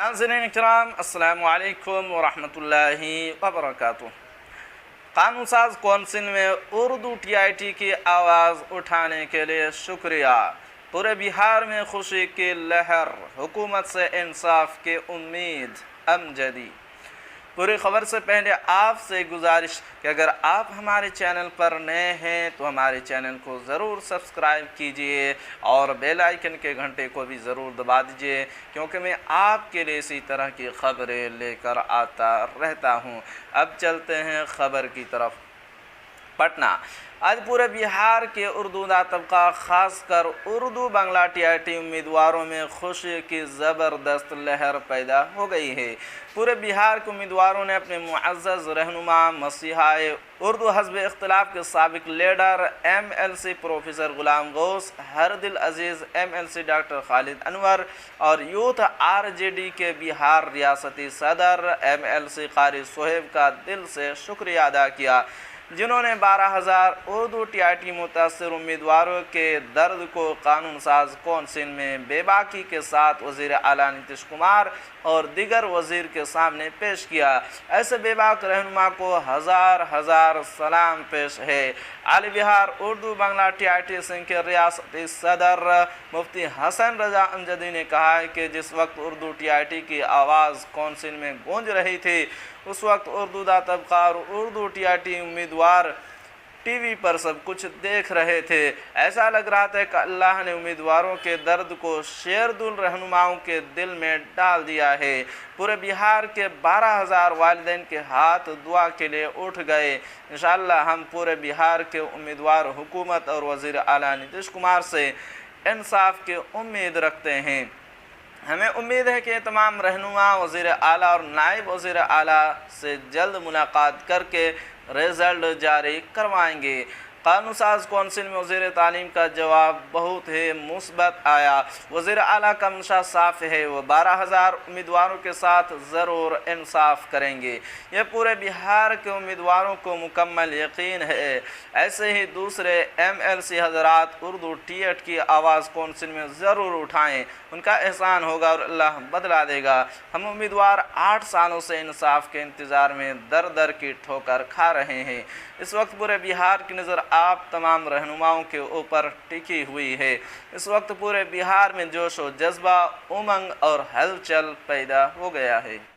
नाज़रीन इकराम, अस्सलामु अलैकुम वरहमतुल्लाहि वबरकातुह। कानून साज कौंसिल में उर्दू TIT की आवाज़ उठाने के लिए शुक्रिया। पूरे बिहार में खुशी की लहर, हुकूमत से इंसाफ की उम्मीद अमजदी। पूरी खबर से पहले आपसे गुजारिश कि अगर आप हमारे चैनल पर नए हैं तो हमारे चैनल को ज़रूर सब्सक्राइब कीजिए और बेल आइकन के घंटे को भी ज़रूर दबा दीजिए, क्योंकि मैं आपके लिए इसी तरह की खबरें लेकर आता रहता हूं। अब चलते हैं खबर की तरफ। पटना। आज पूरे बिहार के उर्दू तबका खासकर उर्दू बांग्ला TIT उम्मीदवारों में खुशी की ज़बरदस्त लहर पैदा हो गई है। पूरे बिहार के उम्मीदवारों ने अपने मुअज़्ज़ज़ रहनुमा मसीहाए उर्दू हज़्ब इख्तिलाफ के साबिक लीडर MLC प्रोफेसर गुलाम गौस, हरदिल अजीज़ MLC डॉक्टर खालिद अनवर और यूथ RJD के बिहार रियासती सदर MLC कारी सोहेब का दिल से शुक्रिया अदा किया, जिन्होंने 12,000 उर्दू TIT मुतासिर उम्मीदवारों के दर्द को कानून साज कौंसिल में बेबाकी के साथ वज़ीर आला नीतीश कुमार और दीगर वज़ीर के सामने पेश किया। ऐसे बेबाक रहनुमा को हज़ार हज़ार सलाम पेश है। आली बिहार उर्दू बांग्ला TIT संघ के रियासती सदर मुफ्ती हसन रजा अमजदी ने कहा है कि जिस वक्त उर्दू TIT की आवाज़ कौंसिल में गूंज रही थी, उस वक्त उर्दू तबका और उर्दू TIT उम्मीदवार TV पर सब कुछ देख रहे थे। ऐसा लग रहा था कि अल्लाह ने उम्मीदवारों के दर्द को शेरदुल रहनुमाओं के दिल में डाल दिया है। पूरे बिहार के 12,000 वालिदैन के हाथ दुआ के लिए उठ गए। इंशाअल्लाह हम पूरे बिहार के उम्मीदवार हुकूमत और वज़ीर आला नीतीश कुमार से इंसाफ की उम्मीद रखते हैं। हमें उम्मीद है कि तमाम रहनुमा वज़ीर आला और नायब वज़ीर आला से जल्द मुलाकात करके रिज़ल्ट जारी करवाएंगे। कानून साज कौंसिल में वज़ीर तालीम का जवाब बहुत ही मुस्बत आया। वज़ीर आला का मंशा साफ़ है, वो 12,000 उम्मीदवारों के साथ ज़रूर इंसाफ करेंगे। ये पूरे बिहार के उम्मीदवारों को मुकम्मल यकीन है। ऐसे ही दूसरे MLC हज़रात उर्दू TIT की आवाज़ कौंसिल में ज़रूर उठाएँ, उनका एहसान होगा और अल्लाह बदला देगा। हम उम्मीदवार 8 सालों से इंसाफ के इंतज़ार में दर दर की ठोकर खा रहे हैं। इस वक्त पूरे बिहार की नज़र आप तमाम रहनुमाओं के ऊपर टिकी हुई है। इस वक्त पूरे बिहार में जोश व जज्बा, उमंग और हलचल पैदा हो गया है।